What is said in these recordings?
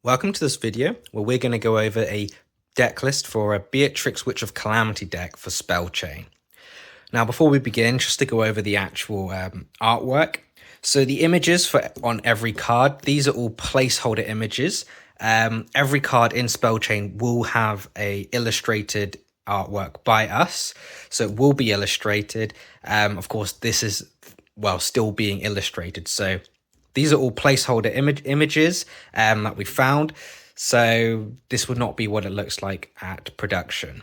Welcome to this video where we're going to go over a deck list for a Beatrix Witch of Calamity deck for Spell Chain. Now before we begin, just to go over the actual artwork. So the images on every card, these are all placeholder images. Every card in Spell Chain will have a illustrated artwork by us, so it will be illustrated. Of course, this is, well, still being illustrated, so these are all placeholder images that we found, so this would not be what it looks like at production.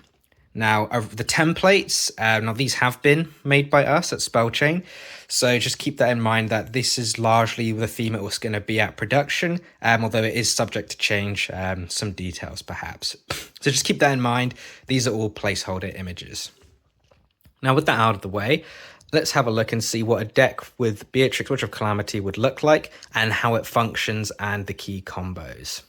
Now, the templates, now these have been made by us at Spell Chain, so just keep that in mind that this is largely the theme it was going to be at production, although it is subject to change, some details perhaps. So just keep that in mind, these are all placeholder images. Now with that out of the way, let's have a look and see what a deck with Beatrix Witch of Calamity would look like and how it functions and the key combos.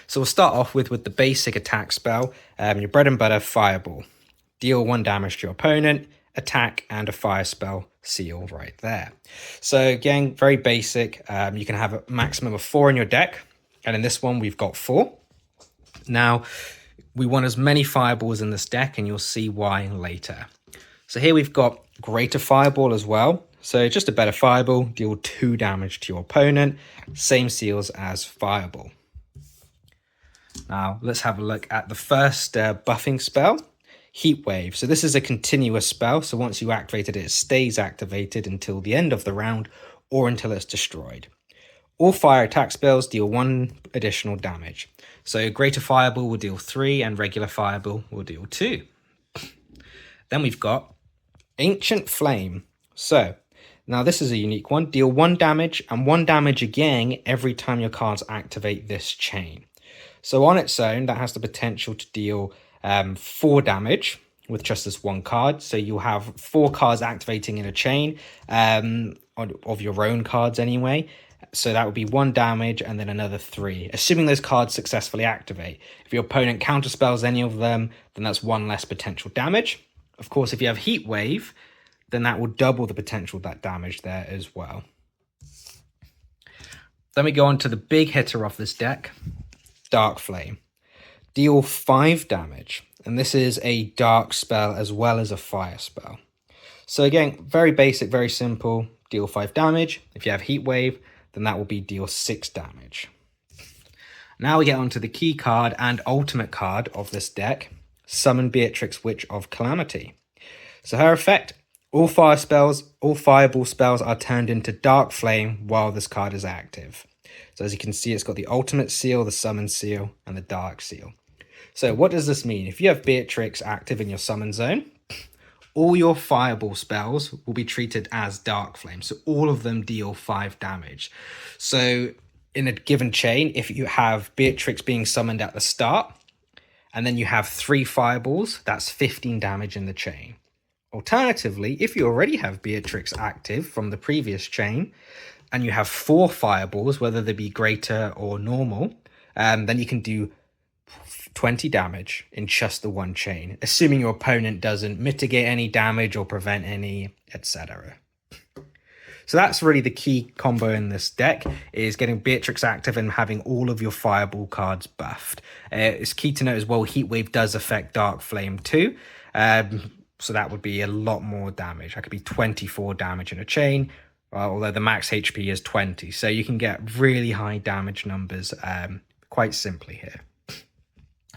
So we'll start off with the basic attack spell, your bread and butter Fireball. Deal 1 damage to your opponent, attack, and a fire spell seal right there. So again, very basic. You can have a maximum of 4 in your deck, and in this one we've got 4. Now, we want as many fireballs in this deck, and you'll see why later. So here we've got Greater Fireball as well. So just a better Fireball, deal 2 damage to your opponent, same seals as Fireball. Now let's have a look at the first buffing spell, Heat Wave. So this is a continuous spell, so once you activate it, it stays activated until the end of the round or until it's destroyed. All fire attack spells deal 1 additional damage. So Greater Fireball will deal 3 and regular Fireball will deal 2. Then we've got Ancient Flame. So now this is a unique one. Deal 1 damage and 1 damage again every time your cards activate this chain. So on its own, that has the potential to deal 4 damage with just this 1 card. So you'll have 4 cards activating in a chain of your own cards anyway. So that would be 1 damage and then another 3, assuming those cards successfully activate. If your opponent counterspells any of them, then that's 1 less potential damage. Of course, if you have Heat Wave, then that will double the potential of that damage there as well. Then we go on to the big hitter of this deck, Dark Flame. Deal 5 damage, and this is a dark spell as well as a fire spell. So again, very basic, very simple, deal 5 damage. If you have Heat Wave, then that will be deal 6 damage. Now we get onto the key card and ultimate card of this deck, Summon Beatrix Witch of Calamity. So her effect, all fireball spells are turned into Dark Flame while this card is active. So as you can see, it's got the ultimate seal, the summon seal, and the dark seal. So what does this mean? If you have Beatrix active in your summon zone, all your fireball spells will be treated as Dark Flame. So all of them deal 5 damage. So in a given chain, if you have Beatrix being summoned at the start, and then you have 3 fireballs, that's 15 damage in the chain. Alternatively, if you already have Beatrix active from the previous chain, and you have 4 fireballs, whether they be greater or normal, then you can do 20 damage in just the 1 chain, assuming your opponent doesn't mitigate any damage or prevent any, etc. So that's really the key combo in this deck, is getting Beatrix active and having all of your fireball cards buffed. It's key to note as well, Heat Wave does affect Dark Flame too. So that would be a lot more damage. That could be 24 damage in a chain, although the max HP is 20. So you can get really high damage numbers quite simply here.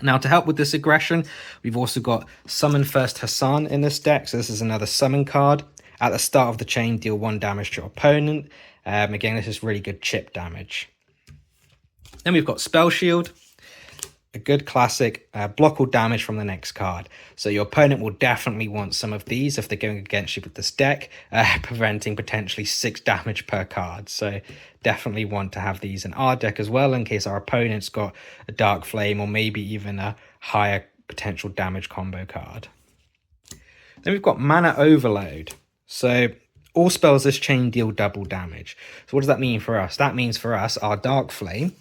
Now to help with this aggression, we've also got Summon First Hassan in this deck. So this is another summon card. At the start of the chain, deal 1 damage to your opponent. Again, this is really good chip damage. Then we've got Spell Shield, a good classic block all damage from the next card. So your opponent will definitely want some of these if they're going against you with this deck, preventing potentially 6 damage per card. So definitely want to have these in our deck as well, in case our opponent's got a Dark Flame or maybe even a higher potential damage combo card. Then we've got Mana Overload. So all spells this chain deal double damage. So what does that mean for us? That means for us, our Dark Flame,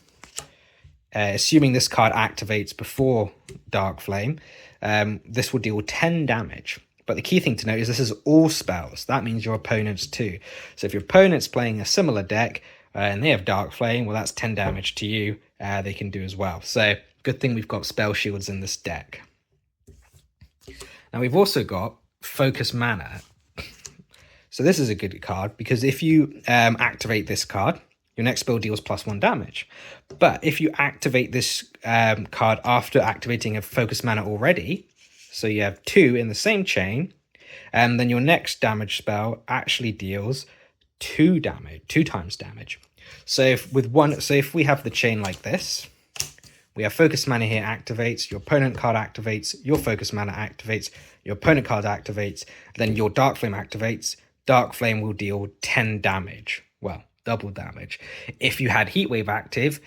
assuming this card activates before Dark Flame, this will deal 10 damage. But the key thing to note is this is all spells. That means your opponent's too. So if your opponent's playing a similar deck, and they have Dark Flame, well, that's 10 damage to you. They can do as well. So good thing we've got spell shields in this deck. Now we've also got Focus Mana. So this is a good card because if you activate this card, your next spell deals +1 damage. But if you activate this card after activating a Focus Mana already, so you have 2 in the same chain, and then your next damage spell actually deals 2 times damage. So if we have the chain like this, we have Focus Mana here activates, your opponent card activates, your Focus Mana activates, your opponent card activates, then your Dark Flame activates. Dark Flame will deal 10 damage. Well, double damage. If you had Heat Wave active,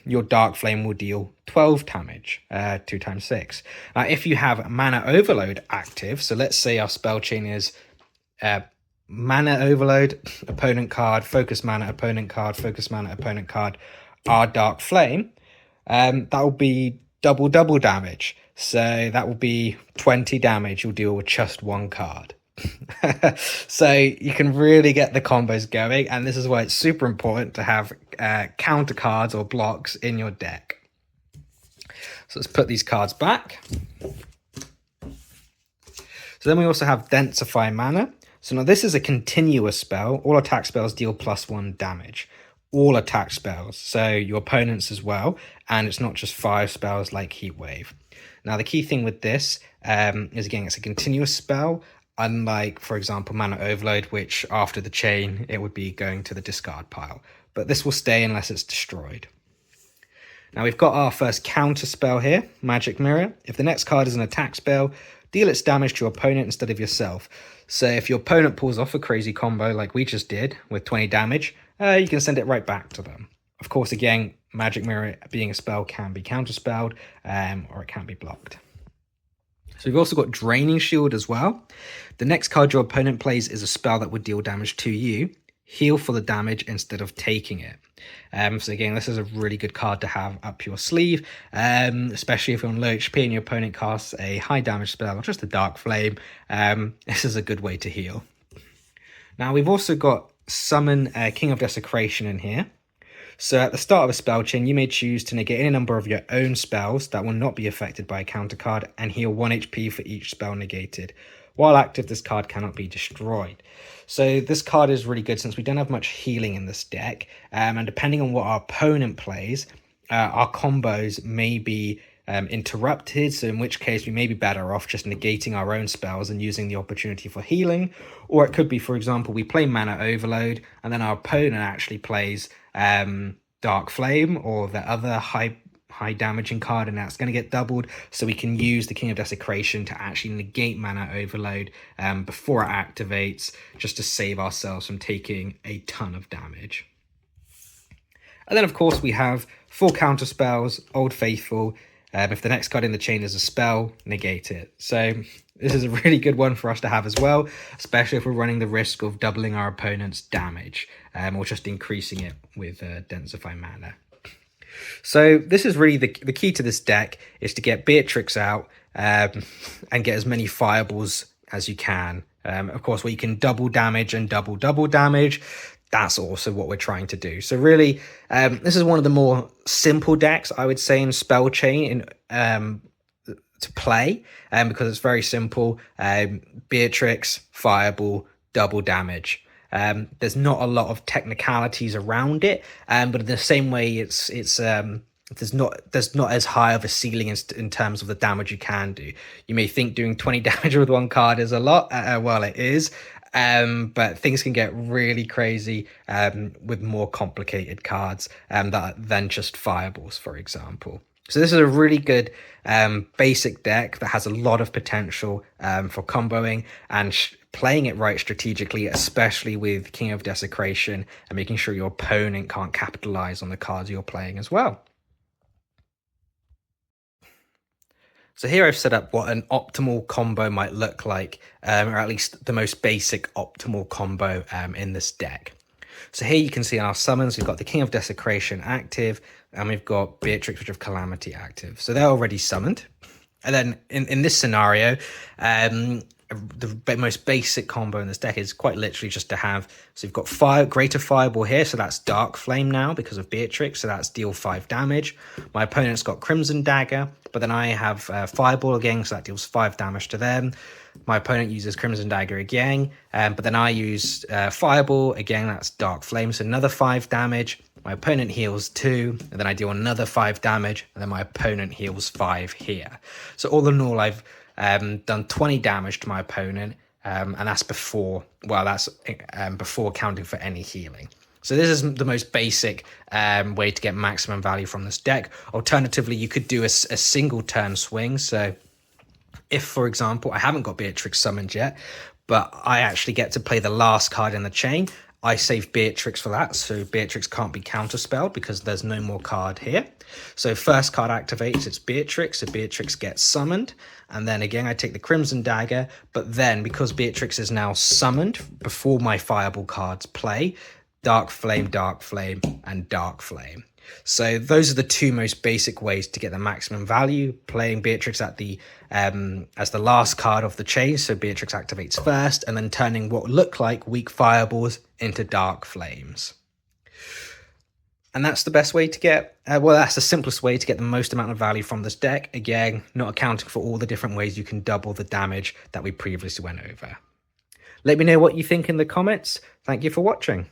your Dark Flame will deal 12 damage, 2 times 6. Now, if you have Mana Overload active, so let's say our spell chain is Mana Overload, opponent card, Focus Mana, opponent card, Focus Mana, opponent card, our Dark Flame, that will be double damage. So that will be 20 damage you'll deal with just one card. So you can really get the combos going, and this is why it's super important to have counter cards or blocks in your deck. So let's put these cards back. So then we also have Densify Mana. So now this is a continuous spell. All attack spells deal +1 damage. All attack spells, so your opponents as well, and it's not just 5 spells like Heat Wave. Now the key thing with this is, again, it's a continuous spell, unlike, for example, Mana Overload, which after the chain, it would be going to the discard pile. But this will stay unless it's destroyed. Now we've got our first counter spell here, Magic Mirror. If the next card is an attack spell, deal its damage to your opponent instead of yourself. So if your opponent pulls off a crazy combo like we just did with 20 damage, you can send it right back to them. Of course, again, Magic Mirror being a spell can be counterspelled, or it can be blocked. So we've also got Draining Shield as well. The next card your opponent plays is a spell that would deal damage to you. Heal for the damage instead of taking it. So again, this is a really good card to have up your sleeve, especially if you're on low HP and your opponent casts a high damage spell or just a Dark Flame. This is a good way to heal. Now we've also got Summon King of Desecration in here. So at the start of a spell chain, you may choose to negate any number of your own spells that will not be affected by a counter card and heal 1 HP for each spell negated. While active, this card cannot be destroyed. So this card is really good since we don't have much healing in this deck. And depending on what our opponent plays, our combos may be interrupted. So in which case we may be better off just negating our own spells and using the opportunity for healing. Or it could be, for example, we play Mana Overload and then our opponent actually plays Dark Flame or the other high damaging card, and that's going to get doubled, so we can use the King of Desecration to actually negate Mana Overload before it activates, just to save ourselves from taking a ton of damage. And then of course we have 4 counter spells, Old Faithful. If the next card in the chain is a spell, negate it. So this is a really good one for us to have as well, especially if we're running the risk of doubling our opponent's damage, or just increasing it with Densify Mana. So this is really the key to this deck, is to get Beatrix out and get as many fireballs as you can. Of course, where you can double damage and double damage, that's also what we're trying to do. So really, this is one of the more simple decks, I would say, in Spell Chain to play, because it's very simple. Beatrix, fireball, double damage. There's not a lot of technicalities around it, but in the same way, there's not as high of a ceiling in terms of the damage you can do. You may think doing 20 damage with one card is a lot. Well, it is. But things can get really crazy with more complicated cards than just fireballs, for example. So this is a really good basic deck that has a lot of potential for comboing and playing it right strategically, especially with King of Desecration, and making sure your opponent can't capitalize on the cards you're playing as well. So here I've set up what an optimal combo might look like, or at least the most basic optimal combo in this deck. So here you can see in our summons, we've got the King of Desecration active, and we've got Beatrix, Witch of Calamity active. So they're already summoned. And then in this scenario, the most basic combo in this deck is quite literally just to have, so you've got Greater Fireball here, so that's Dark Flame now because of Beatrix, so that's deal 5 damage. My opponent's got Crimson Dagger, but then I have Fireball again, so that deals 5 damage to them. My opponent uses Crimson Dagger again, but then I use Fireball, again that's Dark Flame, so another 5 damage. My opponent heals 2, and then I deal another 5 damage, and then my opponent heals 5 here. So all in all, I've done 20 damage to my opponent, and that's before, well, that's before accounting for any healing. So this is the most basic way to get maximum value from this deck. Alternatively, you could do a single turn swing. So if, for example, I haven't got Beatrix summoned yet, but I actually get to play the last card in the chain, I save Beatrix for that, so Beatrix can't be counterspelled because there's no more card here. So first card activates, it's Beatrix, so Beatrix gets summoned, and then again I take the Crimson Dagger, but then because Beatrix is now summoned before my Fireball cards play, Dark Flame, and Dark Flame. So those are the two most basic ways to get the maximum value, playing Beatrix at the as the last card of the chain, so Beatrix activates first, and then turning what look like weak Fireballs into Dark Flames. And that's the best way to get, well, that's the simplest way to get the most amount of value from this deck, again, not accounting for all the different ways you can double the damage that we previously went over. Let me know what you think in the comments. Thank you for watching.